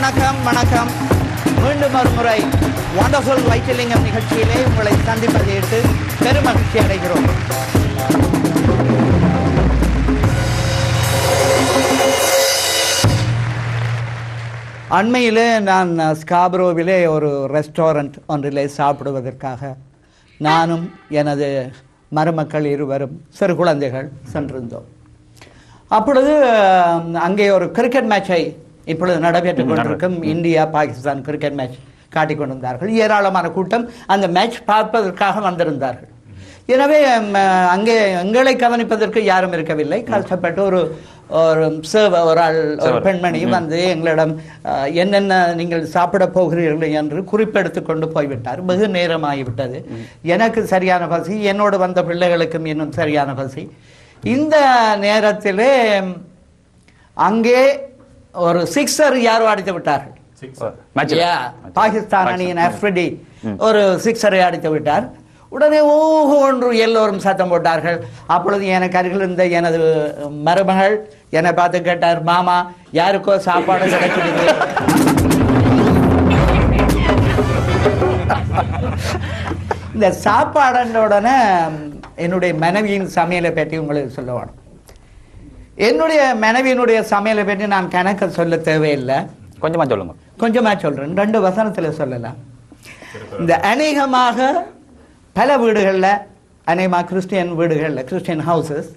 வணக்கம் வணக்கம். மீண்டும் ஒரு முறை வண்டர்ஃபுல் வைத்திலிங்கம் நிகழ்ச்சியிலே உங்களை சந்திப்பதையிட்டு பெருமகிழ்ச்சி அடைகிறோம். அண்மையிலே நான் ஸ்காப்ரோவிலே ஒரு ரெஸ்டாரண்ட் ஒன்றிலே சாப்பிடுவதற்காக நானும் எனது மருமக்கள் இருவரும் சிறு குழந்தைகள் சென்றிருந்தோம். அப்பொழுது அங்கே ஒரு கிரிக்கெட் மேட்சை இப்பொழுது நடைபெற்றுக் கொண்டிருக்கும் இந்தியா பாகிஸ்தான் கிரிக்கெட் மேட்ச் காட்டிக் கொண்டிருந்தார்கள். ஏராளமான கூட்டம் அந்த மேட்ச் பார்ப்பதற்காக வந்திருந்தார்கள். எனவே அங்கே எங்களை கவனிப்பதற்கு யாரும் இருக்கவில்லை. கஷ்டப்பட்டு ஒரு ஒரு பெண்மணி வந்து எங்களிடம் என்னென்ன நீங்கள் சாப்பிட போகிறீர்கள் என்று குறிப்பெடுத்து கொண்டு போய்விட்டார். வெகு நேரமாகிவிட்டது. எனக்கு சரியான பசி, என்னோடு வந்த பிள்ளைகளுக்கும் இன்னும் சரியான பசி. இந்த நேரத்திலே அங்கே ஒரு சிக்ஸர் யாரோ அடித்து விட்டார்கள். பாகிஸ்தான் அணியின் அஃப்ரிடி ஒரு சிக்ஸரை அடித்து விட்டார். உடனே ஓஹோ ஒன்று எல்லோரும் சத்தம் போட்டார்கள். அப்பொழுது எனக்கு அருகில் இருந்த எனது மருமகள் என்னை பார்த்து கேட்டார், மாமா யாருக்கோ சாப்பாடு கிடைக்கிறது. இந்த சாப்பாடுன்ற உடனே என்னுடைய மனைவியின் சமையலை பற்றி உங்களுக்கு சொல்ல வேணும். என்னுடைய மனைவியினுடைய சமையலை பற்றி நான் கணக்க சொல்ல தேவையில்லை. கொஞ்சமா சொல்லுங்க. கொஞ்சமா சொல்றேன், 2 வசனத்தில் சொல்லலாம். இந்த அநேகமாக பல வீடுகளில், அநேகமாக கிறிஸ்டியன் வீடுகளில், கிறிஸ்டியன் ஹவுசஸ்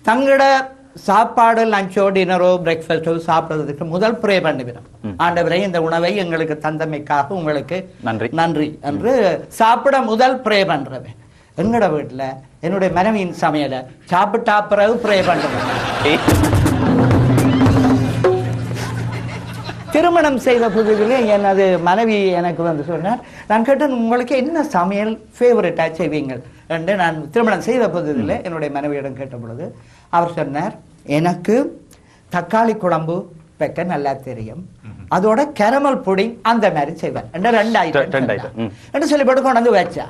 தங்களோட சாப்பாடு லஞ்சோ டின்னரோ பிரேக்ஃபாஸ்டோ சாப்பிடுறதுக்கு முதல் ப்ரே பண்ணிவிடும். ஆண்டவரே இந்த உணவை எங்களுக்கு தந்தமைக்காக உங்களுக்கு நன்றி என்று சாப்பிட முதல் ப்ரே பண்றவன். எங்களோட வீட்டில் என்னுடைய மனைவியின் சமையலை சாப்பிட்டா பிறகு ப்ரே பண்ணுவேன். திருமணம் செய்த புதுதிலே எனது மனைவி எனக்கு வந்து சொன்னார், நான் கேட்டேன் உங்களுக்கு என்ன சமையல் ஃபேவரட்டா செய்வீங்கள் என்று. நான் திருமணம் செய்த புதுதிலே என்னுடைய மனைவியிடம் கேட்ட பொழுது அவர் சொன்னார், எனக்கு தக்காளி குழம்பு வைக்க நல்லா தெரியும், அதோட கேரமல் புடிங் அந்த மாதிரி செய்வேன் என்று 2 ஐட்டம் என்று சொல்லிப்பட்டு கொண்டு வந்து வச்சா.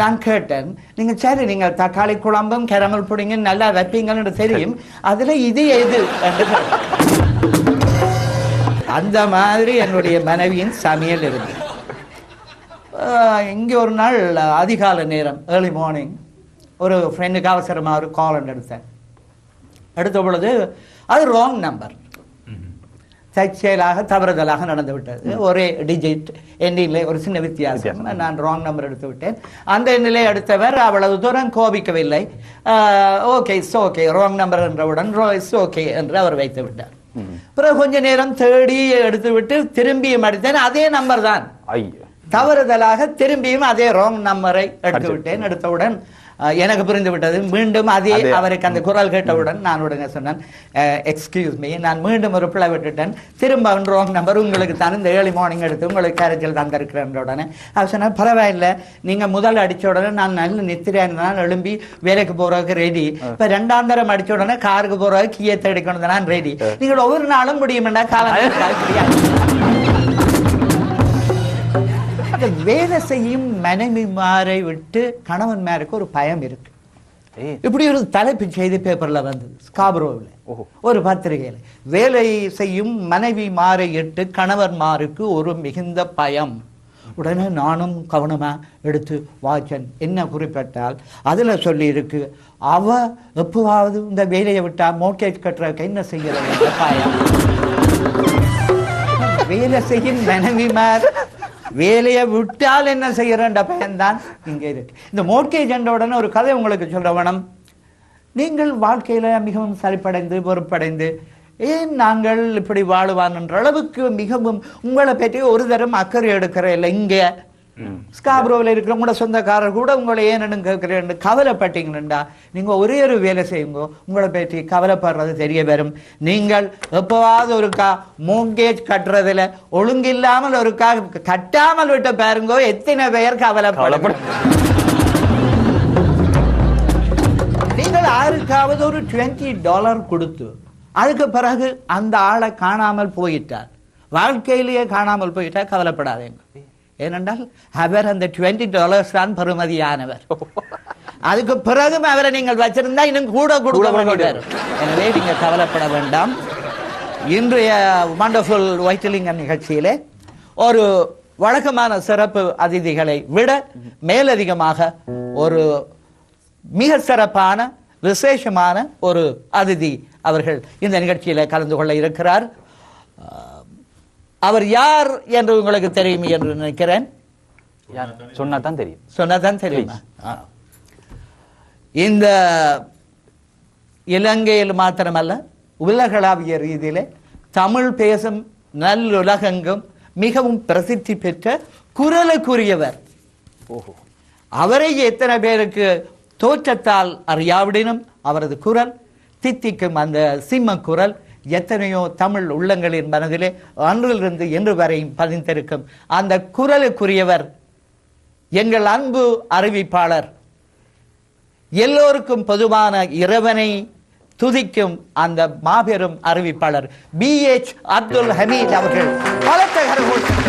நான் கேட்டேன், நீங்க சரி நீங்க தக்காளி குழம்பும் கேரமல் புடிங்கும் நல்லா வைப்பீங்கன்னு தெரியும், அதுல இது எது என்று. அந்த மாதிரி என்னுடைய மனைவியின் சமையல் இருக்கு. இங்கே ஒரு நாள் அதிகாலை நேரம், ஏர்லி மார்னிங், ஒரு ஃப்ரெண்டுக்கு அவசரமாக ஒரு கால் எடுத்தேன். எடுத்த பொழுது அது ராங் நம்பர், தற்செயலாக தவறுதலாக நடந்து விட்டது. ஒரே டிஜிட் எண்ணிலே ஒரு சின்ன வித்தியாசம். நான் ராங் நம்பர் எடுத்து விட்டேன். அந்த எண்ணிலே எடுத்தவர் அவ்வளவு தூரம் கோபிக்கவில்லை. Okay it's okay, wrong number என்றவுடன் இட்ஸ் ஓகே என்று அவர் வைத்து விட்டார். பிறகு கொஞ்ச நேரம் தேடி எடுத்து விட்டு திரும்பியும் அடித்தேன். அதே நம்பர் தான், தவறுதலாக திரும்பியும் அதே ராங் நம்பரை எடுத்து விட்டேன். எடுத்தவுடன் எனக்கு புரிந்து விட்டது. மீண்டும் அதே அவருக்கு அந்த குரல் கேட்டவுடன் நான் உடனே சொன்னேன், எக்ஸ்கியூஸ் மீ, நான் மீண்டும் ஒரு பிள்ளை விட்டுட்டேன், திரும்ப ராங் நம்பர் உங்களுக்கு தான் இந்த ஏர்லி மார்னிங் எடுத்து உங்களுக்கு கேரேஜில் தந்திருக்கிறேன். உடனே அவர் சொன்னார், பரவாயில்லை, நீங்க முதல் அடிச்ச உடனே நான் நல்ல நித்திரையான் எழும்பி வேலைக்கு போறதுக்கு ரெடி. இப்ப 2ஆம் தரம் அடிச்ச உடனே காருக்கு போறதுக்கு கீயை தேடிக்கணும் நான் ரெடி. நீங்கள் ஒவ்வொரு நாளும் முடியுமெண்டா காலம். வேலை செய்யும் மனைவிமாரை விட்டு கணவன்மாருக்கு ஒரு பயம் இருக்கு. இப்படி ஒரு தலைப்பு செய்தி பேப்பர்ல வந்தது ஸ்காப்ரோவில், ஒரு பத்திரிகையில. வேலை செய்யும் மனைவிமாரை இட்டு கணவன்மாருக்கு ஒரு மிகுந்த பயம். உடனே நானும் கவனமா எடுத்து வாச்சன். என்ன குறிப்பிட்டால் அதுல சொல்லி இருக்கு, அவ எப்பவாவது இந்த வேலையை விட்டா மோர்கேஜ் கட்டுறதுக்கு என்ன செய்யறது பயம். வேலை செய்யும் மனைவிமார் வேலையை விட்டால் என்ன செய்யறேன்ற பயன்தான் இங்கே இருக்கு. இந்த மோர்கேஜ் என்ற உடனே ஒரு கதை உங்களுக்கு சொல்ற வேணும். நீங்கள் வாழ்க்கையில மிகவும் சரிப்படைந்து பொறுப்படைந்து ஏன் நாங்கள் இப்படி வாழுவான் என்ற அளவுக்கு மிகவும் உங்களை பற்றி ஒரு தரம் அக்கறை எடுக்கிற இல்லை. இங்கே ஸ்காப்ரோவில் இருக்கிற உங்களோட சொந்தக்காரர் கூட உங்களை ஏன்னு கேட்கிறேன் கவலைப்பட்டீங்கன்னா நீங்க ஒரே ஒரு வேலை செய்யுங்க, உங்களை பற்றி கவலைப்படுறது தெரிய வரும். நீங்கள் எப்பவாவது ஒருக்கா மோர்கேஜ் கட்டுறதுல ஒழுங்கில்லாமல் ஒருக்கா கட்டாமல் விட்ட பாருங்க, எத்தனை பேர் கவலைப்படும். நீங்கள் யாருக்காவது ஒரு $20 கொடுத்து அதுக்கு பிறகு அந்த ஆளை காணாமல் போயிட்டார், வாழ்க்கையிலேயே காணாமல் போயிட்டார், கவலைப்படாதீங்க. ஏனென்றால் அவர் அந்த $20 தான் பெறுமதியானவர். அதுக்கு பிறகும் அவரை நீங்கள் வச்சிருந்தா இன்னும் கூட கொடுக்க. எனவே நீங்க கவலைப்பட வேண்டாம். இன்றைய வண்டர்ஃபுல் வைட்டிலிங்கன் நிகழ்ச்சியிலே ஒரு வழக்கமான சிறப்பு அதிதிகளை விட மேலதிகமாக ஒரு மிக சிறப்பான விசேஷமான ஒரு அதிதி அவர்கள் இந்த நிகழ்ச்சியில கலந்து கொள்ள இருக்கிறார். அவர் யார் என்று உங்களுக்கு தெரியும் என்று நினைக்கிறேன். சொன்னாதான் தெரியும். சொன்னாதான் தெரியுமா? இந்த இலங்கையில் மாத்திரமல்ல, உலகளாவிய ரீதியிலே தமிழ் பேசும் நல்லுலகெங்கும் மிகவும் பிரசித்தி பெற்ற குரலுக்குரியவர். அவரை எத்தனை பேருக்கு தோற்றத்தால் அறியாவிடனும் அவரது குரல் தித்திக்கும் அந்த சிம்ம குரல் எத்தனையோ தமிழ் உள்ளங்களின் மனதிலே அன்றிலிருந்து இன்று வரையும் பதிந்திருக்கும் அந்த குரலுக்குரியவர் எங்கள் அன்பு அறிவிப்பாளர், எல்லோருக்கும் பொதுவான இறைவனை துதிக்கும் அந்த மாபெரும் அறிவிப்பாளர் BH அப்துல் ஹமீத் அவர்கள். பலத்த கரகோஷம்.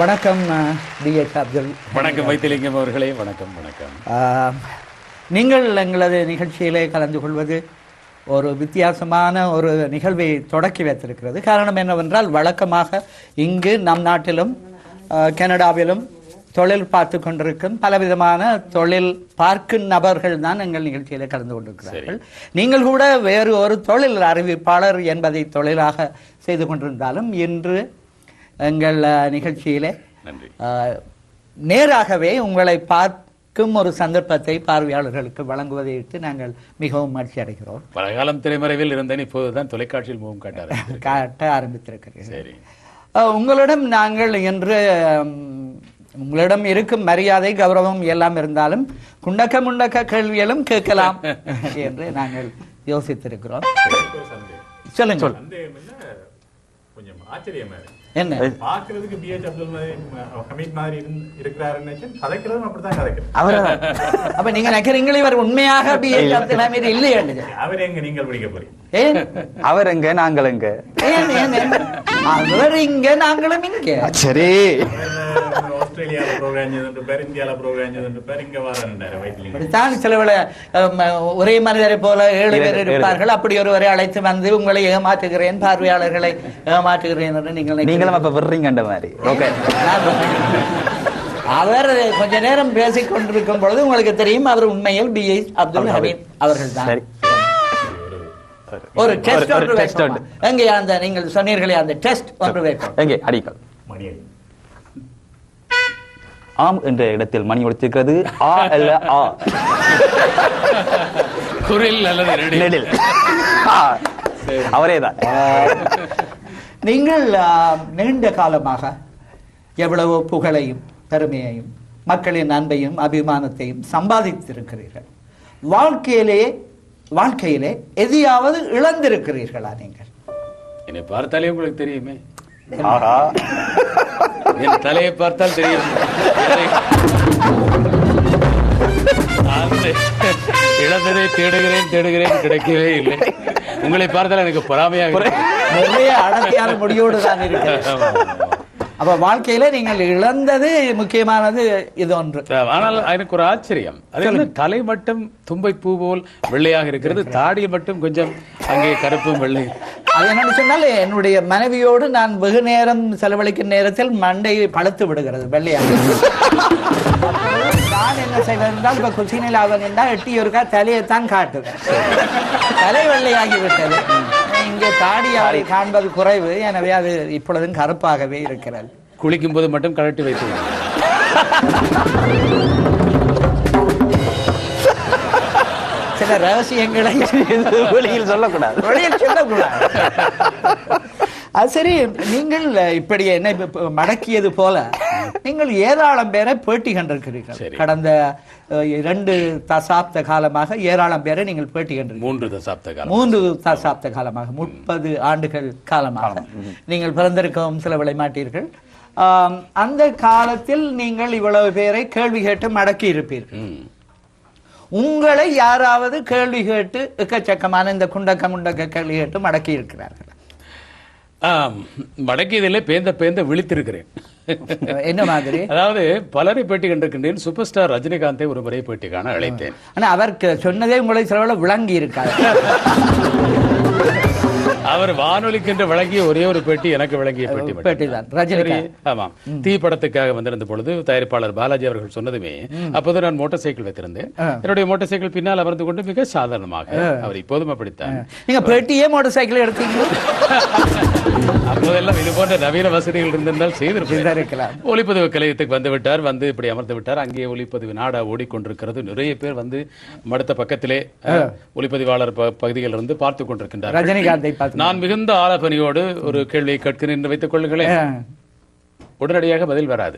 வணக்கம் BH அப்துல். வணக்கம் வைத்திலிங்கம் அவர்களே. வணக்கம். வணக்கம். நீங்கள் எங்களது நிகழ்ச்சியிலே கலந்து கொள்வது ஒரு வித்தியாசமான ஒரு நிகழ்வை தொடக்கி வைத்திருக்கிறது. காரணம் என்னவென்றால், வழக்கமாக இங்கு நம் நாட்டிலும் கனடாவிலும் தொழில் பார்த்து கொண்டிருக்கும் பலவிதமான தொழில் பார்க்கும் நபர்கள் தான் எங்கள் நிகழ்ச்சியில கலந்து கொண்டிருக்கிறார்கள். நீங்கள் கூட வேறு ஒரு தொழில் அறிவிப்பாளர் என்பதை தொழிலாக செய்து கொண்டிருந்தாலும் இன்று எங்கள் நிகழ்ச்சியிலே நேராகவே உங்களை பார்க்கும் ஒரு சந்தர்ப்பத்தை பார்வையாளர்களுக்கு வழங்குவதை விட்டு நாங்கள் மிகவும் மகிழ்ச்சி அடைகிறோம். பலகாலம் திரைமறைவில் இருந்தேன், இப்போதுதான் தொலைக்காட்சியில் முகம் காட்ட ஆரம்பித்திருக்கிறீர்கள். உங்களிடம் நாங்கள் என்று உங்களிடம் இருக்கும் மரியாதை கௌரவம் எல்லாம் இருந்தாலும் குண்டக்க முண்டக்க கேள்விகளும் கேட்கலாம் என்று நாங்கள் யோசித்திருக்கிறோம். சொல்லுங்க. கொஞ்சம் ஆச்சரியமா இருக்கு. என்ன பாக்குறதுக்கு BH அப்துல் ஹமீத் மாதிரி இருக்கிறாருன்னு கதைக்கிறதும் அப்படித்தான் கதைக்கிறேன். அப்ப நீங்க நினைக்கிறீங்களே இவர் உண்மையாக BH அப்துல் ஹமீத் இல்லையா? அவர் எங்க நீங்கள் பிடிக்க போறீங்க? ஏன் அவர் எங்க நாங்கள் எங்க? அவர் இங்க நாங்களும் இங்க. சரி, ஆஸ்திரேலியால ப்ரோக்ராம் செய்து பேர், இந்தியால ப்ரோக்ராம் செய்து பேர், இங்க வர வைத்திலிங்கம் சிலவள ஒரே மனிதரை போல 7 பேர் இருப்பார்கள். அப்படி ஒருவரை அழைத்து வந்து உங்களை ஏமாற்றுகிறேன், பார்வையாளர்களை ஏமாற்றுகிறேன் என்று நீங்களும் அப்ப விடுறீங்க மாதிரி. ஓகே, அவர் கொஞ்ச நேரம் பேசிக் கொண்டிருக்கும் பொழுது உங்களுக்கு தெரியும் அவர் உண்மையில் BH அப்துல் ஹமீத் அவர்கள் தான். ஒரு டெஸ்ட் ஒன்று வைப்போம். எங்கே அந்த நீங்கள் சொன்னீர்களே அந்த டெஸ்ட் ஒன்று வைப்போம். எங்கே அடிக்கல் ஆம் என்ற இடத்தில் மணி ஒலித்திருக்கிறது. ஆ அல்ல ஆ, குரில் அல்லது நெடில். அவரேதான். நீங்கள் நீண்ட காலமாக எவ்வளவோ புகழையும் பெருமையையும் மக்களின் அன்பையும் அபிமானத்தையும் சம்பாதித்திருக்கிறீர்கள். வாழ்க்கையிலே எதையாவது இழந்திருக்கிறீர்களா? நீங்கள் என்னை பார்த்தாலே உங்களுக்கு தெரியுமே. என் தலையை பார்த்தால் தெரியும். இழந்ததை தேடுகிறேன் கிடைக்கவே இல்லை. உங்களை பார்த்தால் எனக்கு பொறாமையாக நிறைய அடர்த்தியான முடியோடு தான் இருக்கிறது. அப்ப வாழ்க்கையில நீங்கள் இழந்தது முக்கியமானது இது ஒன்று. ஆனால் எனக்கு ஒரு ஆச்சரியம், அது தலை மட்டும் தும்பை பூ போல் வெள்ளையாக இருக்கிறது, தாடி மட்டும் கொஞ்சம் அங்கே கருப்பும் வெள்ளை. அது என்னன்னு சொன்னால், என்னுடைய மனைவியோடு நான் வெகு நேரம் செலவழிக்கும் நேரத்தில் மண்டை பழுத்து விடுகிறது வெள்ளையாக. நான் என்ன செய்வது என்றால், இப்ப குசினில் அவன் என்றால் எட்டி ஒருக்கா தலையைத்தான் காட்டுவேன். தலை வெள்ளையாகி விட்டது. இங்கே தாடியாவை காண்பது குறைவு, எனவே அது இப்பொழுதும் கருப்பாகவே இருக்கிறது. குளிக்கும் போது மட்டும் கழட்டி வைத்து சில ரகசியங்களை வெளியில் சொல்லக்கூடாது. அது சரி, நீங்கள் இப்படி என்னை மடக்கியது போல நீங்கள் ஏராளம் பேரை பேட்டி கண்டிருக்கிறீர்கள். கடந்த 2 தசாப்த காலமாக ஏராளம் பேரை நீங்கள் பேட்டி கண்டிருக்கிறீர்கள். 3 தசாப்த காலமாக 30 ஆண்டுகள் காலமாக நீங்கள் பிறந்திருக்கவும் செலவழி மாட்டீர்கள். அந்த காலத்தில் நீங்கள் இவ்வளவு பேரை கேள்வி கேட்டு மடக்கி இருப்பீர்கள். உங்களை யாராவது கேள்வி கேட்டு எக்கச்சக்கமான இந்த குண்டக்க முண்டக்க கேள்வி கேட்டு மடக்கி இருக்கிறார்கள்? மடக்கியதிலே பேந்த விழித்திருக்கிறேன். என்ன மாதிரி? அதாவது பலரை பேட்டி கண்டிருக்கின்றேன். சூப்பர் ஸ்டார் ரஜினிகாந்தை ஒரு முறை பேட்டி காண அழைத்தேன். ஆனா அவருக்கு சொன்னதே உங்களை சில விளங்கி இருக்காரு. அவர் வானொலிக்கென்று வழங்கிய ஒரே ஒரு பேட்டி எனக்கு வழங்கிய பேட்டி தான் ரஜினிகாந்த். ஆமாம், தீ படத்துக்காக வந்திருந்த பொழுது தயாரிப்பாளர் பாலாஜி அவர்கள் சொன்னதுமே அப்போது நான் மோட்டார் சைக்கிள் வைத்திருந்தேன். என்னுடைய மோட்டார் சைக்கிள் பின்னால் அமர்ந்து கொண்டு மிக சாதாரணமாக, அவர் இப்போதும் அப்படித்தான். நீங்க பேட்டியே மோட்டார் சைக்கிள் எடுத்தீங்க? அப்போதெல்லாம் இது போன்ற நவீன வசதிகள் இருந்திருந்தால் செய்திருக்கலாம். ஒளிப்பதிவு கலையத்துக்கு வந்து விட்டார், வந்து இப்படி அமர்ந்து விட்டார். அங்கே ஒளிப்பதிவு நாடா ஓடிக்கொண்டிருக்கிறது. நிறைய பேர் வந்து மடுத்த பக்கத்திலே ஒளிப்பதிவாளர் பகுதியில் இருந்து பார்த்துக் கொண்டிருக்கின்றார். ரஜினிகாந்தை நான் மிகுந்த ஆலோசனையோடு ஒரு கேள்வியை கேட்கிறேன் என்று வைத்துக் கொள்ளுங்களேன். உடனடியாக பதில் வராது.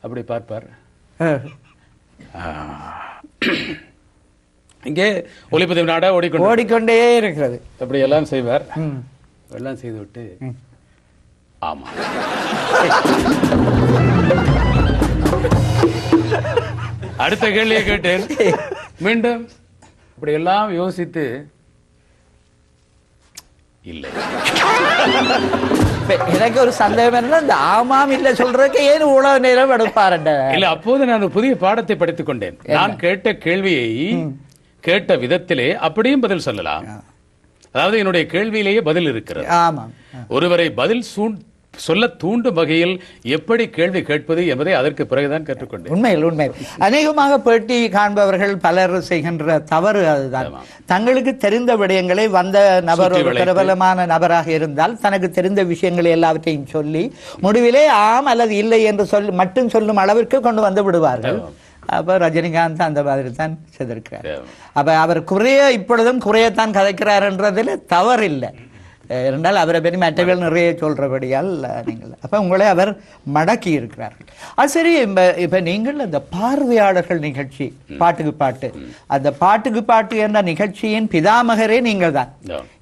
அப்படி பார்ப்பார். இங்கே ஒளிப்பதிவு நாடா ஓடிக்கொண்டே இருக்கிறது. அப்படி எல்லாம் செய்வார். எல்லாம் செய்துவிட்டு ஆமா அடுத்த கேள்வியை கேட்டேன். மீண்டும் இப்படி எல்லாம் யோசித்து இல்லை. எனக்கு ஒரு சந்தேகம் என்ன, இந்த ஆமாம் இல்ல சொல்றதுக்கு ஏன் இவ்வளவு நேரம் எடுப்பார்? இல்ல, அப்போது நான் ஒரு புதிய பாடத்தை படித்துக் கொண்டேன். நான் கேட்ட கேள்வியை கேட்ட விதத்திலே அப்படியும் பதில் சொல்லலாம். அதாவது என்னுடைய கேள்வியிலேயே பதில் இருக்கிறது. ஒருவரை பதில் சொல்ல தூண்டும் வகையில் எப்படி கேள்வி கேட்பது என்பதை அதற்கு பிறகுதான் கற்றுக்கொண்டேன். உண்மை அநேகமாக பேட்டி காண்பவர்கள் பலர் செய்கின்ற தவறு அதுதான். தங்களுக்கு தெரிந்த விடயங்களை வந்த நபர் ஒரு பிரபலமான நபராக இருந்தால் தனக்கு தெரிந்த விஷயங்களை எல்லாவற்றையும் சொல்லி முடிவிலே ஆம் அல்லது இல்லை என்று மட்டும் சொல்லும் அளவிற்கு கொண்டு வந்து விடுவார்கள். அப்ப ரஜினிகாந்த் அந்த மாதிரி தான் செய்திருக்கிறார். அப்ப அவர் இப்பொழுதும் குறையத்தான் கதைக்கிறார் என்றதில் தவறு இல்லை. இருந்தால் அவரை பற்றி மற்றவர்கள் நிறைய சொல்றபடியால் நீங்கள் அப்ப உங்களை அவர் மடக்கி இருக்கிறார்கள். அது சரி, இப்ப நீங்கள் அந்த பார்வையாளர்கள் நிகழ்ச்சி பாட்டுக்கு பாட்டு, அந்த பாட்டுக்கு பாட்டு என்ற நிகழ்ச்சியின் பிதாமகரே நீங்கள் தான்.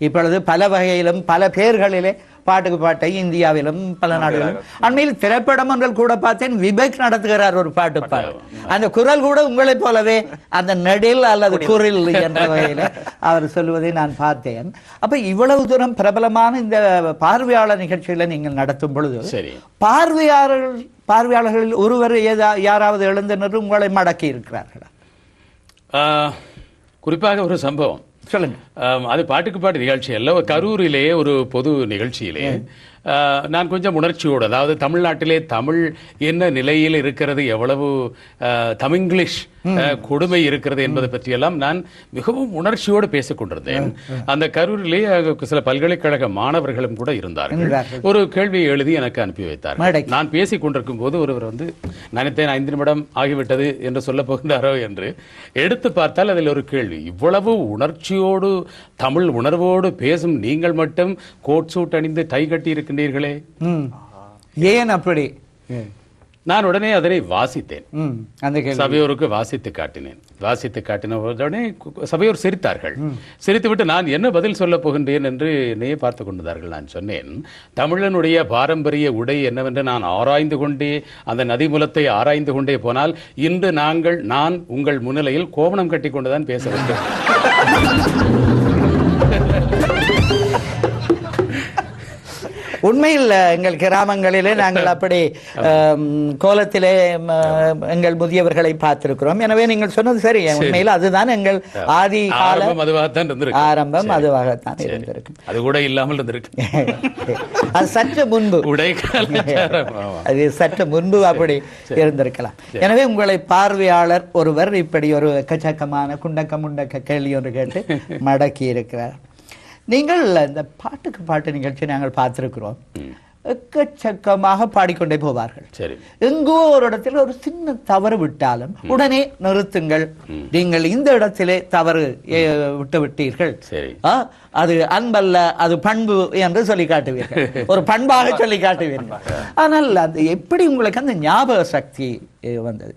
இப்பொழுது பல வகையிலும் பல பேர்களிலே பாட்டுக்கு பாட்டை இந்தியாவிலும் பல நாடுகளிலும், அண்மையில் திரைப்படம் ஒன்றில் கூட பார்த்தேன், விவேக் நடத்துகிறார் ஒரு பாட்டு பாடு. அந்த குரல் கூட உங்களை போலவே அந்த நெடில் அல்லது குரில் என்ற வகையில அவர் சொல்லுவதை நான் பார்த்தேன். அப்ப இவ்வளவு தூரம் பிரபலமான இந்த பார்வையாளர் நிகழ்ச்சிகளை நீங்கள் நடத்தும் பொழுது பார்வையாளர்களில் ஒருவர் யாராவது எழுந்து நின்று உங்களை மடக்கி இருக்கிறார்களா? குறிப்பாக ஒரு சம்பவம் சொல்லுங்க. அது பாட்டுக்கு பாட்டு நிகழ்ச்சி அல்ல, கரூரிலே ஒரு பொது நிகழ்ச்சியிலே நான் கொஞ்சம் உணர்ச்சியோடு, அதாவது தமிழ்நாட்டிலே தமிழ் என்ன நிலையில் இருக்கிறது, எவ்வளவு தமிங்கிலீஷ் கொடுமை இருக்கிறது என்பதை பற்றியெல்லாம் நான் மிகவும் உணர்ச்சியோடு பேசிக் கொண்டிருந்தேன். அந்த கரூரிலே சில பல்கலைக்கழக மாணவர்களும் கூட இருந்தார்கள். ஒரு கேள்வியை எழுதி எனக்கு அனுப்பி வைத்தார்கள். நான் பேசிக் கொண்டிருக்கும் போது ஒருவர் வந்து நினைத்தேன் 5 நிமிடம் ஆகிவிட்டது என்று சொல்ல போகின்றாரோ என்று எடுத்து பார்த்தால் அதில் ஒரு கேள்வி, இவ்வளவு உணர்ச்சியோடு தமிழ் உணர்வோடு பேசும் நீங்கள் மட்டும் கோட் சூட் அணிந்து டை கட்டி இருக்கின்றீர்களே, ஏன் அப்படி? நான் உடனே அதனை வாசித்தேன். சபையோருக்கு வாசித்து காட்டினேன். வாசித்து காட்டின உடனே சபையோர் சிரித்தார்கள். சிரித்துவிட்டு நான் என்ன பதில் சொல்ல போகின்றேன் என்று என்னையே பார்த்து கொண்டார்கள். நான் சொன்னேன், தமிழனுடைய பாரம்பரிய உடை என்னவென்று நான் ஆராய்ந்து கொண்டே, அந்த நதிமுலத்தை ஆராய்ந்து கொண்டே போனால் இன்று நான் உங்கள் முன்னிலையில் கோவணம் கட்டி கொண்டுதான் பேச வேண்டும். உண்மையில் எங்கள் கிராமங்களிலே நாங்கள் அப்படி கோலத்திலே எங்கள் முதியவர்களை பார்த்திருக்கிறோம். எனவே நீங்கள் சொன்னது சரி. உண்மையில் அதுதான் எங்கள் ஆதி கால ஆரம்பம், அதுவாகத்தான் இருந்திருக்கு. அது கூட இல்லாமல் இருந்திருக்கு. அது சற்று முன்பு, அது சற்று முன்பு அப்படி இருந்திருக்கலாம். எனவே உங்களை பார்வையாளர் ஒருவர் இப்படி ஒரு எக்கச்சக்கமான குண்டக்க முண்டக்க கேள்வி ஒன்று கேட்டு மடக்கி இருக்கிறார். நீங்கள் இந்த பாட்டுக்கு பாட்டு நிகழ்ச்சி நாங்கள் பார்த்திருக்கிறோம். எக்கச்சக்கமாக பாடிக்கொண்டே போவார்கள். எங்கோ ஒரு இடத்துல ஒரு சின்ன தவறு விட்டாலும் உடனே நிறுத்துங்கள், நீங்கள் இந்த இடத்திலே தவறு விட்டு விட்டீர்கள், அது அன்பல்ல, அது பண்பு என்று சொல்லி காட்டுவீர்கள், ஒரு பண்பாக சொல்லி காட்டுவீர்கள். ஆனால் அது எப்படி உங்களுக்கு அந்த ஞாபக சக்தி வந்தது?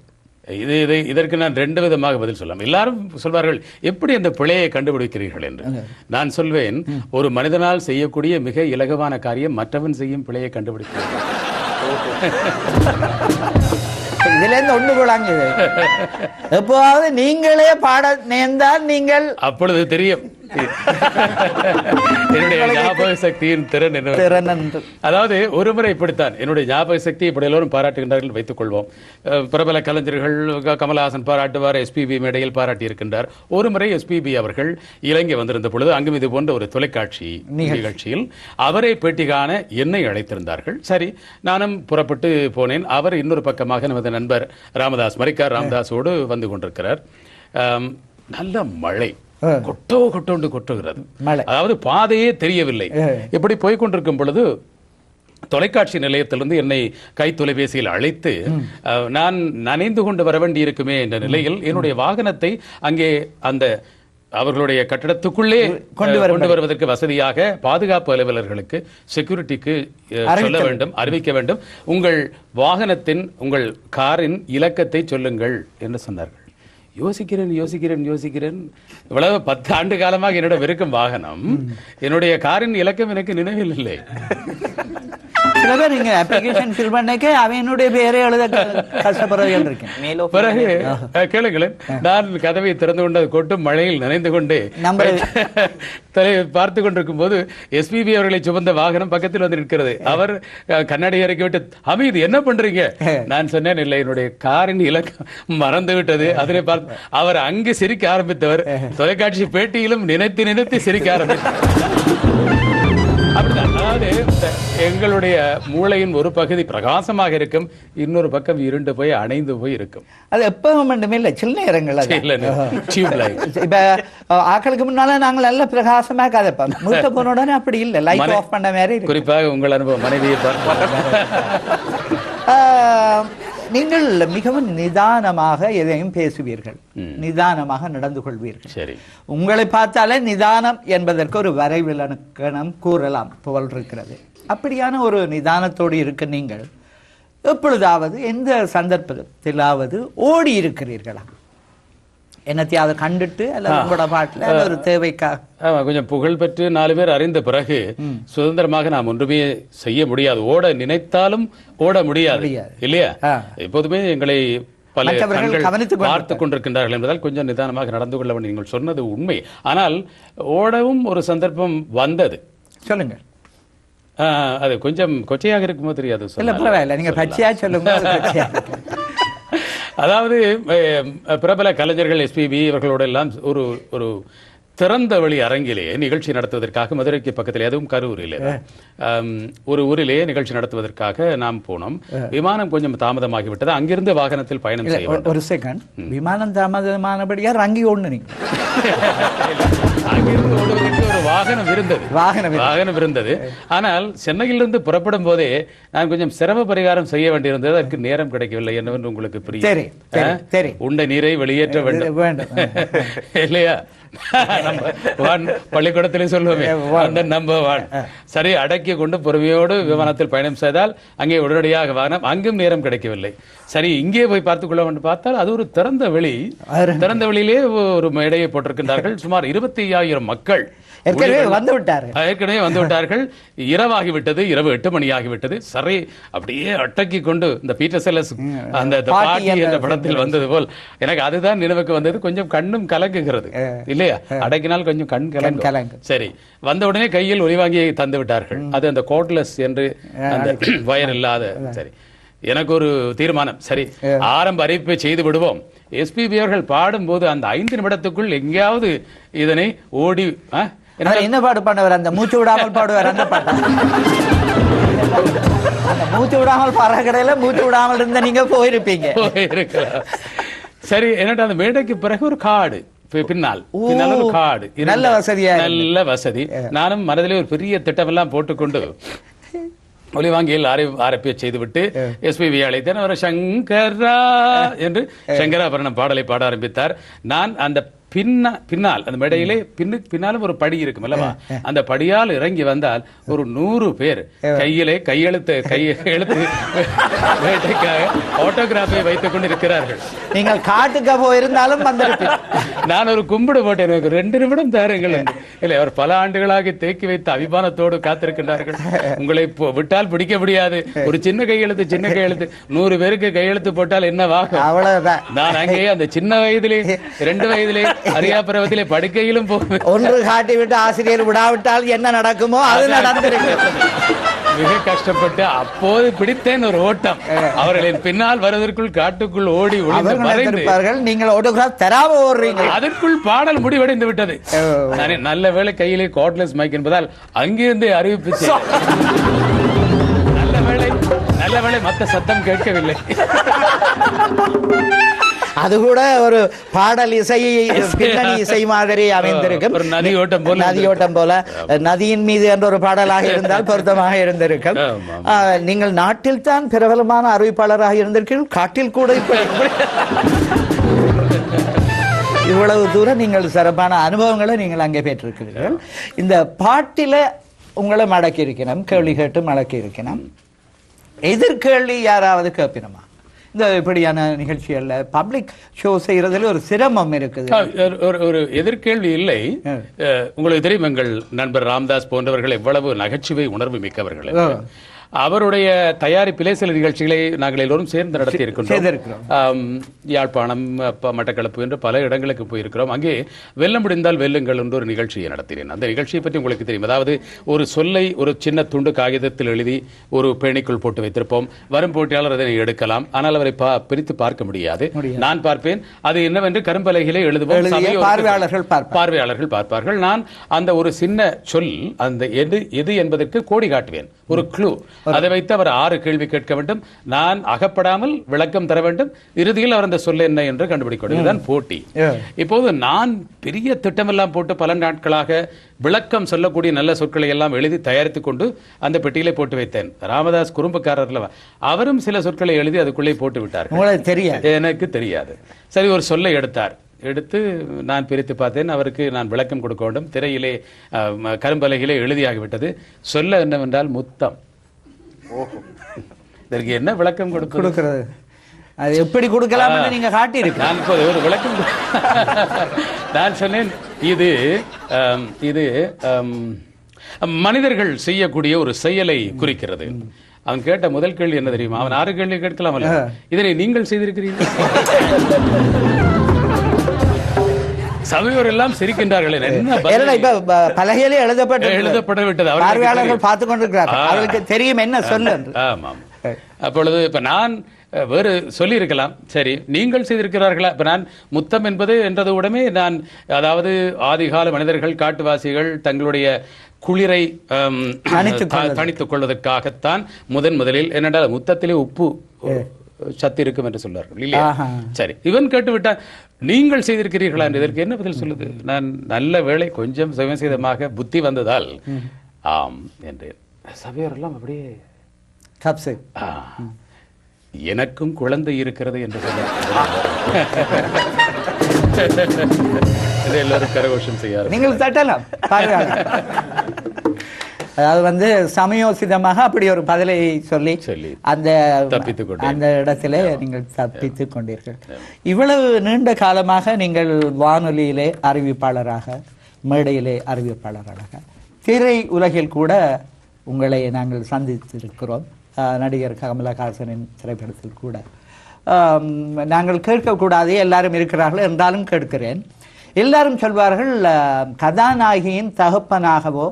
இதற்கு நான் 2 விதமாக பதில் சொல்லலாம். எல்லாரும் சொல்வார்கள், எப்படி அந்த பிழையை கண்டுபிடிக்கிறீர்கள் என்று. நான் சொல்வேன், ஒரு மனிதனால் செய்யக்கூடிய மிக இலகுவான காரியம் மற்றவன் செய்யும் பிழையை கண்டுபிடிக்கிறது. இதுல இருந்து ஒண்ணு போலாங்க. எப்போவாவது நீங்களே பாட நேர்ந்தால் நீங்கள் அப்பொழுது தெரியும் என்னுடைய ஞாபக சக்தியின் திறன் என்ன? திறன் என்று. அதாவது ஒருமுறை இப்படித்தான் என்னுடைய ஞாபக சக்தி இப்படி எல்லோரும் பாராட்டுகின்றார்கள் வைத்துக் கொள்வோம். பிரபல கலைஞர்கள் கமலஹாசன் பாராட்டுவார், எஸ்பிபி மேடையில் பாராட்டி இருக்கின்றார். ஒருமுறை எஸ்பிபி அவர்கள் இலங்கை வந்திருந்த பொழுது அங்கும் இது போன்ற ஒரு தொலைக்காட்சி நிகழ்ச்சியில் அவரை பேட்டி காண என்னை அழைத்திருந்தார்கள். சரி, நானும் புறப்பட்டு போனேன். அவர் இன்னொரு பக்கமாக நமது நண்பர் ராமதாஸ், மரிக்கார் ராமதாஸோடு வந்து கொண்டிருக்கிறார். நல்ல மழை கொட்டோண்டு கொட்டுகிறது. அதாவது பாதையே தெரியவில்லை. இப்படி போய்கொண்டிருக்கும் பொழுது தொலைக்காட்சி நிலையத்திலிருந்து என்னை கை தொலைபேசியில் அழைத்து நான் நனைந்து கொண்டு வர வேண்டி இருக்குமே என்ற நிலையில் என்னுடைய வாகனத்தை அங்கே அந்த அவர்களுடைய கட்டடத்துக்குள்ளே கொண்டு வருவதற்கு வசதியாக பாதுகாப்பு அலுவலர்களுக்கு, செக்யூரிட்டிக்கு சொல்ல வேண்டும், அறிவிக்க வேண்டும். உங்கள் வாகனத்தின், உங்கள் காரின் இலக்கத்தை சொல்லுங்கள் என்று சொன்னார்கள். யோசிக்கிறேன். இவ்வளவு 10 ஆண்டு காலமாக என்னிடம் இருக்கும் வாகனம், என்னுடைய காரின் இலக்கம் எனக்கு நினைவில் இல்லை. நீங்க அப்ளிகேஷன் ஃபில் பண்ணக்க அவனுடைய பேரே எழுத கஷ்டப்படுறீங்க இருக்கேன். பிறகு கேளுங்களேன், நான் கதவை திறந்து கொண்டு கொட்டும் மழையில் நனைந்து கொண்டு பார்த்து கொண்டிருக்கும் போது எஸ்பிபி அவர்களை சுமந்த வாகனம் பக்கத்தில் வந்து நிற்கிறது. அவர் கண்ணாடி இறக்கி விட்டு, அமீது என்ன பண்றீங்க? நான் சொன்னேன், இல்லை, என்னுடைய காரின் இலக்கம் மறந்து விட்டது. அதனை பார்த்து அவர் அங்கு சிரிக்க ஆரம்பித்தவர் தொலைக்காட்சி பேட்டியிலும் நினைத்து சிரிக்க ஆரம்பித்தார். அப்படிதான். அதாவது எங்களுடைய மூளையின் ஒரு பகுதி பிரகாசமாக இருக்கும், இன்னொரு பக்கம் இருண்டு போய் அணைந்து போய் இருக்கும். அது எப்பவும் மட்டுமே இல்லை, சில நேரங்கள். இப்ப ஆக்களுக்கு முன்னால நாங்கள் நல்ல பிரகாசமா கதைப்போம், மூத்த போனோடனே அப்படி இல்லை, லைட் ஆஃப் பண்ண மாதிரி. குறிப்பாக உங்கள் அனுபவம் மனைவியை நீங்கள் மிகவும் நிதானமாக எதையும் பேசுவீர்கள், நிதானமாக நடந்து கொள்வீர்கள். சரி, உங்களை பார்த்தாலே நிதானம் என்பதற்கு ஒரு வரைவிலக்கணம் கூறலாம் போல் இருக்கிறது. அப்படியான ஒரு நிதானத்தோடு இருக்க நீங்கள் எப்பொழுதாவது எந்த சந்தர்ப்பத்திலாவது ஓடி இருக்கிறீர்களா? என்னத்தையாவது கண்டுட்டு அல்லது உங்களோட பாட்டில் ஒரு தேவைக்காக? கொஞ்சம் புகழ் பெற்று 4 பேர் அறிந்த பிறகு சுதந்திரமாக நாம் ஒன்றுமே செய்ய முடியாது. ஓட நினைத்தாலும் ஓட முடியாது இல்லையா? எப்போதுமே எங்களை பல பார்த்துக் கொண்டிருக்கின்றார்கள் என்பதால் கொஞ்சம் நிதானமாக நடந்து கொள்ள வேண்டும். நீங்கள் சொன்னது உண்மை. ஆனால் ஓடவும் ஒரு சந்தர்ப்பம் வந்தது. சொல்லுங்க. அது கொஞ்சம் கொச்சையாக இருக்குமோ தெரியாது. நீங்க பச்சையா சொல்லுங்க. அதாவது பிரபல கலைஞர்கள் எஸ்பிபி இவர்களோட எல்லாம் ஒரு திறந்த வழி அரங்கிலே நிகழ்ச்சி நடத்துவதற்காக மதுரைக்கு பக்கத்திலே, அதுவும் கரூரிலே ஒரு ஊரிலே நிகழ்ச்சி நடத்துவதற்காக நாம் போனோம். விமானம் கொஞ்சம் தாமதமாகிவிட்டது. அங்கிருந்து வாகனத்தில் பயணம் செய்ய வேண்டும். ஒரு செகண்ட், விமானம் தாமதமானபடியா அங்கே ஒண்ணு அங்கிருந்து ஓடுவதற்கு ஒரு வாகனம் இருந்தது. ஆனால் சென்னையிலிருந்து புறப்படும் போதே நான் கொஞ்சம் சிரம பரிகாரம் செய்ய வேண்டியிருந்தது. அதற்கு நேரம் கிடைக்கவில்லை என்னவென்று உங்களுக்கு புரியும். உண்ட நீரை வெளியேற்ற வேண்டும் இல்லையா? பள்ளிக்கூடத்திலே சொல்லுவோமே, நம்பர் 1. சரி, அடக்கி கொண்டு பொறுமையோடு விமானத்தில் பயணம் செய்தால் அங்கே உடனடியாக வாகனம், அங்கும் நேரம் கிடைக்கவில்லை. சரி, இங்கே போய் பார்த்துக் கொள்ள வேண்டும் பார்த்தால் அது ஒரு திறந்த வெளியிலே ஒரு மேடையை போட்டிருக்கின்றார்கள். சுமார் 25,000 மக்கள் ஏற்கனவே வந்து விட்டார்கள். இரவாகிவிட்டது, இரவு 8 மணி ஆகிவிட்டது. சரி, அப்படியே அட்டக்கி கொண்டு இந்த பீட்டர் செல்லர்ஸ் அந்த பாட்டி என்ற படத்தில் வந்தது போல் எனக்கு அதுதான் நினைவுக்கு வந்தது. கொஞ்சம் கண்ணும் கலங்குகிறது இல்லையா? அடக்கினால் கொஞ்சம் கண் கலங்கு. சரி, வந்த உடனே கையில் ஒலிவாங்கியை தந்து விட்டார்கள். அது அந்த கோட்லெஸ் என்று அந்த வயர் இல்லாத. சரி, எனக்கு ஒரு தீர்மானம். சரி, ஆரம்ப அறிவிப்பை செய்து விடுவோம். எஸ்பிபி அவர்கள் பாடும்போது அந்த 5 நிமிடத்துக்குள் எங்கேயாவது இதனை ஓடி என்ன பாடு பண்ணவர்? அந்த மூச்சு விடாமல் பாடுவார். அந்த பாட்டு அந்த மூச்சு விடாமல் பாடுற கடையில மூச்சு விடாமல் இருந்த நீங்க போயிருப்பீங்க. சரி, என்னட்டு அந்த மேடைக்கு பிறகு ஒரு காடு பின்னால் ஒரு காடு, நல்ல வசதி. நானும் மனதிலே ஒரு பெரிய திட்டம் எல்லாம் போட்டுக்கொண்டு ஒலிவாங்கியில் ஆரம்பிய செய்துவிட்டு எஸ்பிபி அழைத்தேன். அவர் சங்கரா என்று சங்கராபரணம் பாடலை பாட ஆரம்பித்தார். நான் அந்த பின்னால் அந்த மேடையிலே பின்னாலும் ஒரு படி இருக்கும் அல்லவா? அந்த படியால் இறங்கி வந்தால் ஒரு 100 பேர் கையெழுத்து வேட்டைக்காக ஆட்டோகிராஃபை வைத்துக் கொண்டு இருக்கிறார்கள். நீங்கள் காட்டுக்கு போயிருந்தாலும் நான் ஒரு கும்பிடு போட்டேன், எனக்கு 2 நிமிடம் தாருங்கள். இல்லை, அவர் பல ஆண்டுகளாக தேக்கி வைத்த அபிமானத்தோடு காத்திருக்கின்றார்கள். உங்களை விட்டால் பிடிக்க முடியாது. ஒரு சின்ன கையெழுத்து 100 பேருக்கு கையெழுத்து போட்டால் என்னவாகும்? அவ்வளவுதான். நான் அங்கே அந்த சின்ன வயதிலே 2 வயதிலே அறியா பருவத்திலே படுக்கையிலும் ஒன்று காட்டிவிட்டு ஆசிரியர் விடாவிட்டால் என்ன நடக்குமோ அது நடந்திருக்கு. மிக கஷ்டப்பட்டு அப்போது பிடித்தேன் ஒரு ஓட்டம். அவர்களின் பின்னால் வருவதற்குள் காட்டுக்குள் ஓடி ஒளிந்திருப்பார்கள். நீங்கள் ஆட்டோகிராஃப் தராம ஓடுறீங்க. அதற்குள் பாடல் முடிவடைந்து விட்டது. நல்ல வேளை கையிலே கார்ட்லெஸ் மைக் என்பதால் அங்கிருந்து அறிவிப்பு. நல்ல வேளை மத்த சத்தம் கேட்கவில்லை. அது கூட ஒரு பாடல் இசை, பின்னணி இசை மாதிரி அமைந்திருக்கும். நதியோட்டம் போல நதியின் மீது என்ற ஒரு பாடலாக இருந்தால் பொருத்தமாக இருந்திருக்கும். நீங்கள் நாட்டில் தான் பிரபலமான அறிவிப்பாளராக இருந்திருக்கீர்கள், காட்டில் கூட இவ்வளவு தூரம் நீங்கள் சிறப்பான அனுபவங்களை நீங்கள் அங்கே பெற்றிருக்கிறீர்கள். இந்த பாட்டில உங்களை மடக்கி இருக்கணும், கேள்வி கேட்டு மடக்கி இருக்கணும். எதிர்கேள்வி யாராவது கேட்பினமா? இந்த இப்படியான நிகழ்ச்சிகள்ல பப்ளிக் ஷோ செய்யறதுல ஒரு சிரமம் இருக்குது. ஒரு எதிர்கேள்வி இல்லை. உங்களுக்கு தெரியும், எங்கள் நண்பர் ராம்தாஸ் போன்றவர்கள் எவ்வளவு நகைச்சுவை உணர்வு மிக்கவர்கள். அவருடைய தயாரிப்பிலே சில நிகழ்ச்சிகளை நாங்கள் எல்லோரும் சேர்ந்து நடத்தி இருக்கின்றோம். யாழ்ப்பாணம், மட்டக்களப்பு என்று பல இடங்களுக்கு போயிருக்கிறோம். அங்கே வெல்ல முடிந்தால் வெல்லுங்கள் என்று ஒரு நிகழ்ச்சியை நடத்தினேன். அந்த நிகழ்ச்சியை பற்றி உங்களுக்கு தெரியும். அதாவது ஒரு சொல்லை ஒரு சின்ன துண்டு காகிதத்தில் எழுதி ஒரு பேணிக்குள் போட்டு வைத்திருப்போம். வரும் போட்டியாளர் அதனை எடுக்கலாம், ஆனால் அவரை பிரித்து பார்க்க முடியாது. நான் பார்ப்பேன், அது என்னவென்று கரும்பலகையிலே எழுதுவோம். பார்வையாளர்கள் பார்ப்பார்கள். நான் அந்த ஒரு சின்ன சொல், அந்த எது என்பதற்கு கோடி காட்டுவேன், ஒரு க்ளூ. அதை வைத்து அவர் 6 கேள்வி கேட்க வேண்டும். நான் அகப்படாமல் விளக்கம் தர வேண்டும். இறுதியில் அவர் அந்த சொல்ல என்ன என்று கண்டுபிடிக்க. இதுதான் போட்டி. இப்போது நான் பெரிய திட்டமெல்லாம் போட்டு பல நாட்களாக விளக்கம் சொல்லக்கூடிய நல்ல சொற்களை எல்லாம் எழுதி தயாரித்துக் கொண்டு அந்த பெட்டியிலே போட்டு வைத்தேன். ராமதாஸ் குறும்புக்காரர், அவரும் சில சொற்களை எழுதி அதுக்குள்ளே போட்டு விட்டார். எனக்கு தெரியாது. சரி, ஒரு சொல்லை எடுத்து நான் பிரித்து பார்த்தேன். அவருக்கு நான் விளக்கம் கொடுக்க வேண்டும். திரையிலே கரும்பலகையிலே எழுதியாகிவிட்டது. சொல்ல என்னவென்றால் முத்தம். இதற்கு என்ன விளக்கம் கொடுக்கிறது? அது எப்படி கொடுக்கலாம் நீங்க காட்டியிருக்கு. நான் இப்போது ஒரு விளக்கம் நான் சொன்னேன், இது மனிதர்கள் செய்யக்கூடிய ஒரு செயலை குறிக்கிறது. அவன் கேட்ட முதல் கேள்வி என்ன தெரியுமா? அவன் 6 கேள்வி கேட்கலாம், இதனை நீங்கள் செய்திருக்கிறீர்கள். சபையோர் எல்லாம் சிரிக்கின்றார்கள். பலகையிலே எழுதப்படவிட்டது. பார்வையாளர்கள் பார்த்துக் கொண்டிருக்கிறார்கள். அவர்களுக்கு தெரியும் என்ன சொல்ல. ஆமாம். அப்பொழுது இப்ப நான் வேறு சொல்லி இருக்கலாம். சரி, நீங்கள் செய்திருக்கிறார்களா? இப்ப நான் முத்தம் என்றது உடனே நான், அதாவது ஆதிகால மனிதர்கள், காட்டுவாசிகள் தங்களுடைய குளிரை தணித்துக் கொள்வதற்காகத்தான் முதலில் என்னென்றால் முத்தத்திலே உப்பு சத்து இருக்கும் என்று சொல்வார்கள் இல்லையா? சரி, இவன் கேட்டுவிட்டான், நீங்கள் செய்திருக்கிறீர்களா என்று. இதற்கு என்ன பதில் சொல்லுது? நான் நல்ல வேளை கொஞ்சம் சுயசேதமாக புத்தி வந்ததால் ஆம் என்றேன். சபையோரெல்லாம் அப்படியே எனக்கும் குழந்தை இருக்கிறது என்று சொல்ல எல்லாரும் கரகோஷம் செய்ய நீங்கள் தட்டலாம். அதாவது சமயோசிதமாக அப்படி ஒரு பதிலை சொல்லி அந்த இடத்துல நீங்கள் தப்பித்துக் கொண்டீர்கள். இவ்வளவு நீண்ட காலமாக நீங்கள் வானொலியிலே அறிவிப்பாளராக, மேடையிலே அறிவிப்பாளராக, திரை உலகில் கூட உங்களை நாங்கள் சந்தித்திருக்கிறோம். நடிகர் கமலஹாசனின் திரைப்படத்தில் கூட நாங்கள் கேட்கக்கூடாது, எல்லாரும் இருக்கிறார்கள் என்றாலும் கேட்கிறேன். எல்லாரும் சொல்வார்கள், கதாநாயகியின் தகப்பனாகவோ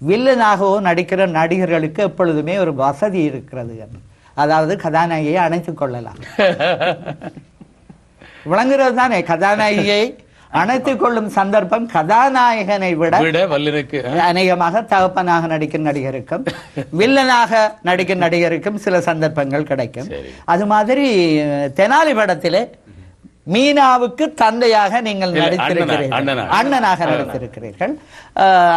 வில்லனாகவோ நடிக்கிற நடிகர்களுக்கு எப்பொழுதுமே ஒரு வசதி இருக்கிறது. அதாவது கதாநாயகியை அணைத்துக் கொள்ளலாம். விளங்குறது தானே? கதாநாயகியை அணைத்துக் கொள்ளும் சந்தர்ப்பம் கதாநாயகனை விட அநேகமாக தகப்பனாக நடிக்கிற நடிகருக்கும் வில்லனாக நடிக்கிற நடிகருக்கும் சில சந்தர்ப்பங்கள் கிடைக்கும். அது மாதிரி தெனாலி படத்திலே மீனாவுக்கு தந்தையாக நீங்கள் நடித்திருக்கிறீர்கள், அண்ணனாக நடித்திருக்கிறீர்கள்.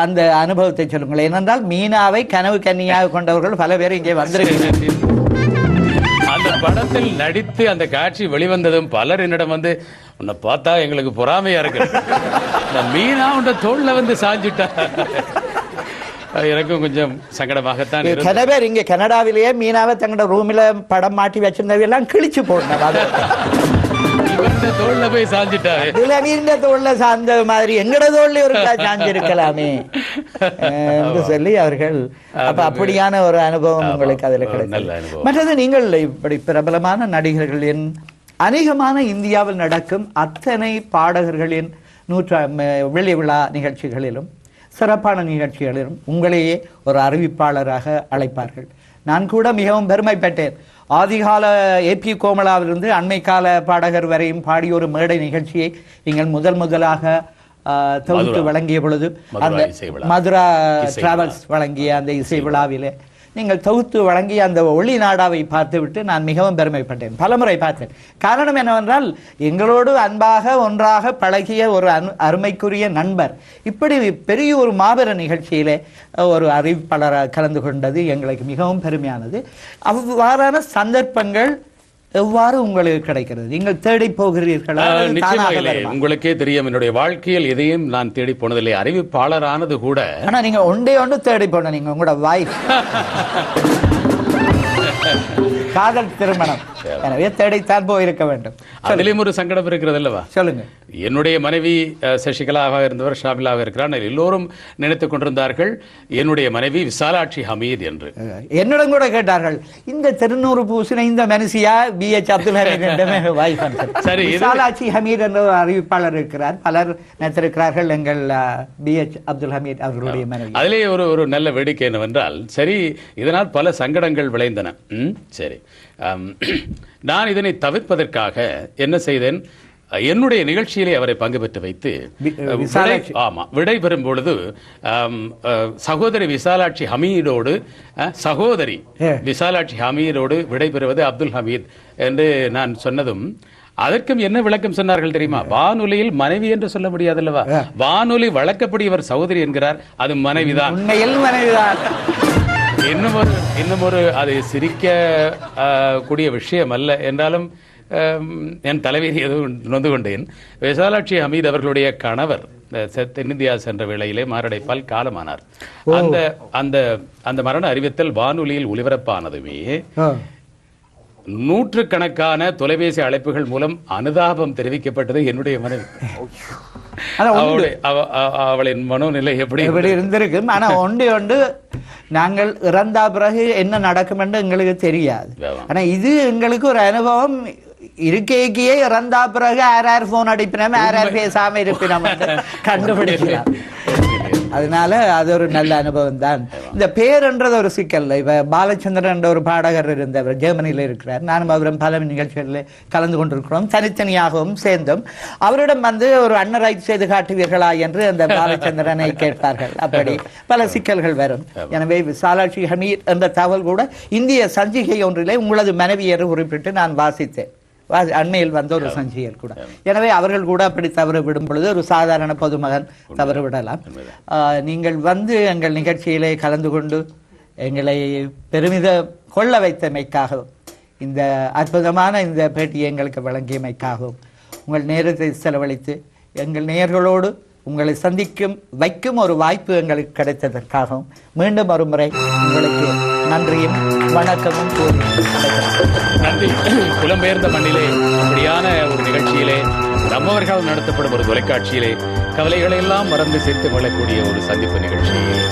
அந்த அனுபவத்தை சொல்லுங்கள். ஏனென்றால் மீனாவை கனவு கன்னியாக கொண்டவர்கள் பல பேர் இங்கே வந்திருக்கிறார்கள். அந்த படத்தில் நடித்து அந்த காட்சி வெளிவந்ததும் பலர் என்னிடம் உன்னை பார்த்தா எங்களுக்கு பொறாமையா இருக்கு, மீனா உண்ட தோல்ல சாஞ்சிட்டா. எனக்கும் கொஞ்சம் சங்கடமாகத்தான். சில பேர் இங்க கனடாவிலேயே மீனாவை தங்களோட ரூமில் படம் மாட்டி வச்சிருந்தவெல்லாம் கிழிச்சு போடணும். தோல்ல போய் சாஞ்சிட்டாரு. தோல்ல சார்ந்த மாதிரி எங்கட தோல்ல ஒரு சாஞ்சிருக்கலாமே என்று சொல்லி அவர்கள் அப்படியான ஒரு அனுபவம் உங்களுக்கு அதுல கிடைத்தது. மற்றது நீங்கள் இப்படி பிரபலமான நடிகர்களின் அநேகமான இந்தியாவில் நடக்கும் அத்தனை பாடகர்களின் வெள்ளி விழா நிகழ்ச்சிகளிலும் சிறப்பான நிகழ்ச்சிகளிலும் உங்களையே ஒரு அறிவிப்பாளராக அழைப்பார்கள். நான் கூட மிகவும் பெருமைப்பட்டேன். ஆதிகால ஏபி கோமலாவிலிருந்து அண்மை கால பாடகர் வரையும் பாடிய ஒரு மேடை நிகழ்ச்சியை நீங்கள் முதலாக தொகுத்து வழங்கிய பொழுது, அந்த மதுரா டிராவல்ஸ் வழங்கிய அந்த இசை விழாவிலே நீங்கள் தொகுத்து வழங்கிய அந்த ஒளி நாடாவை பார்த்துவிட்டு நான் மிகவும் பெருமைப்பட்டேன். பலமுறை பார்த்தேன். காரணம் என்னவென்றால், எங்களோடு அன்பாக ஒன்றாக பழகிய ஒரு அருமைக்குரிய நண்பர் இப்படி பெரிய ஒரு மாபெரும் நிகழ்ச்சியிலே ஒரு அறிவிப்பாளராக கலந்து கொண்டது எங்களுக்கு மிகவும் பெருமையானது. அவ்வாறான சந்தர்ப்பங்கள் எவ்வாறு உங்களுக்கு கிடைக்கிறது? நீங்கள் தேடி போகிறீர்களா? உங்களுக்கே தெரியும், என்னுடைய வாழ்க்கையில் எதையும் நான் தேடி போனதில்லை. அறிவிப்பாளரானது கூட. ஆனா நீங்க ஒன்று தேடி போன நீங்க உங்களோட வாய்ஸ் காதல் திருமணம், எனவே தேடித்தான் போயிருக்க வேண்டும். அதிலும் ஒரு சங்கடம் இருக்கிறது அல்லவா? சொல்லுங்க. என்னுடைய மனைவி சசிகலாவாக இருந்தவர் ஷாமிலாக இருக்கிறார். எல்லோரும் நினைத்துக் கொண்டிருந்தார்கள் என்னுடைய மனைவி விசாலாட்சி ஹமீத் என்று. என்னிடம் கூட கேட்டார்கள், இந்த திருநூறு பூசின இந்த மனுஷியா BH அப்துல் ஹமீத்? சரி, விசாலாட்சி ஹமீத் என்ற ஒரு அறிவிப்பாளர் இருக்கிறார். பலர் நினைத்திருக்கிறார்கள் எங்கள் BH அப்துல் ஹமீத் அவர்களுடைய மனைவி. அதிலே ஒரு நல்ல வேடிக்கை என்னவென்றால், சரி, இதனால் பல சங்கடங்கள் விளைந்தன. சரி, நான் இதனை தவிர்ப்பதற்காக என்ன செய்தேன், என்னுடைய நிகழ்ச்சியிலே அவரை பங்கு பெற்று வைத்து விடைபெறும் பொழுது சகோதரி விசாலாட்சி ஹமீதோடு சகோதரி விசாலாட்சி ஹமீதோடு விடைபெறுவது அப்துல் ஹமீத் என்று நான் சொன்னதும் அதற்கும் என்ன விளக்கம் சொன்னார்கள் தெரியுமா? வானொலியில் மனைவி என்று சொல்ல முடியாதல்லவா, வானொலி வழக்கப்படி இவர் சகோதரி என்கிறார், அது மனைவிதான். இன்னும் ஒரு அது சிரிக்க கூடிய விஷயம் அல்ல என்றாலும் என் தலைவீர் எதுவும் நொந்து கொண்டேன். விசாலாட்சி ஹமீத் அவர்களுடைய கணவர் தென்னிந்தியா சென்ற வேளையிலே மாரடைப்பால் காலமானார். அந்த மரண அறிவித்தல் வானொலியில் ஒலிபரப்பானதுமே நூற்றுக்கணக்கான தொலைபேசி அழைப்புகள் மூலம் அனுதாபம் தெரிவிக்கப்பட்டது என்னுடைய மனைவி. அவளின் மனோநிலை எப்படி இருந்திருக்கும். ஆனா ஒன்று நாங்கள் இறந்தா பிறகு என்ன நடக்கும் என்று எங்களுக்கு தெரியாது. ஆனா இது எங்களுக்கு ஒரு அனுபவம். இருக்கையே இறந்தா பிறகு யார் போன் அடிப்பினோம், யார் பேசாம இருப்பினோம் கண்டுபிடிக்கலாம். அதனால அது ஒரு நல்ல அனுபவம் தான். இந்த பேருன்றது ஒரு சிக்கல். இப்ப பாலச்சந்திரன் என்ற ஒரு பாடகர் இருந்தவர் ஜெர்மனியில இருக்கிறார். நானும் அவரும் பல நிகழ்ச்சிகளில் கலந்து கொண்டிருக்கிறோம், தனித்தனியாகவும் சேர்ந்தோம். அவரிடம் ஒரு அன்னரை செய்து காட்டுவீர்களா என்று அந்த பாலச்சந்திரனை கேட்பார்கள். அப்படி பல சிக்கல்கள் வரும். எனவே விசாலாட்சி ஹமீத் என்ற தகவல் கூட இந்திய சஞ்சிகை ஒன்றிலே உங்களது மனைவி என்று குறிப்பிட்டு நான் வாசித்தேன். அண்மையில் வந்த ஒரு சஞ்சிகர் கூட. எனவே அவர்கள் கூட அப்படி தவறு விடும் பொழுது ஒரு சாதாரண பொதுமகன் தவறு விடலாம். நீங்கள் எங்கள் நிகழ்ச்சியிலே கலந்து கொண்டு எங்களை பெருமித கொள்ள வைத்தமைக்காகவும், இந்த அற்புதமான இந்த பேட்டியை எங்களுக்கு வழங்கியமைக்காகவும், உங்கள் நேரத்தை செலவழித்து எங்கள் நேயர்களோடு உங்களை வைக்கும் ஒரு வாய்ப்பு எங்களுக்கு கிடைத்ததற்காகவும் மீண்டும் ஒரு முறை உங்களுக்கு நன்றியும் வணக்கமும் கூறி நன்றி. புலம்பெயர்ந்த மண்ணிலே அப்படியான ஒரு நிகழ்ச்சியிலே நம்மவர்கள் நடத்தப்படும் ஒரு தொலைக்காட்சியிலே கவலைகளை எல்லாம் மறந்து சேர்த்து கொள்ளக்கூடிய ஒரு சந்திப்பு நிகழ்ச்சியில்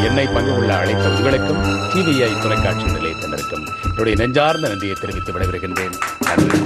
என்னை பங்கு கொள்ள அழைத்த உங்களுக்கும் TVI தொலைக்காட்சி நிலையத்தினருக்கும் என்னுடைய நெஞ்சார்ந்த நன்றியை தெரிவித்து விடைபெறுகின்றேன். நன்றி.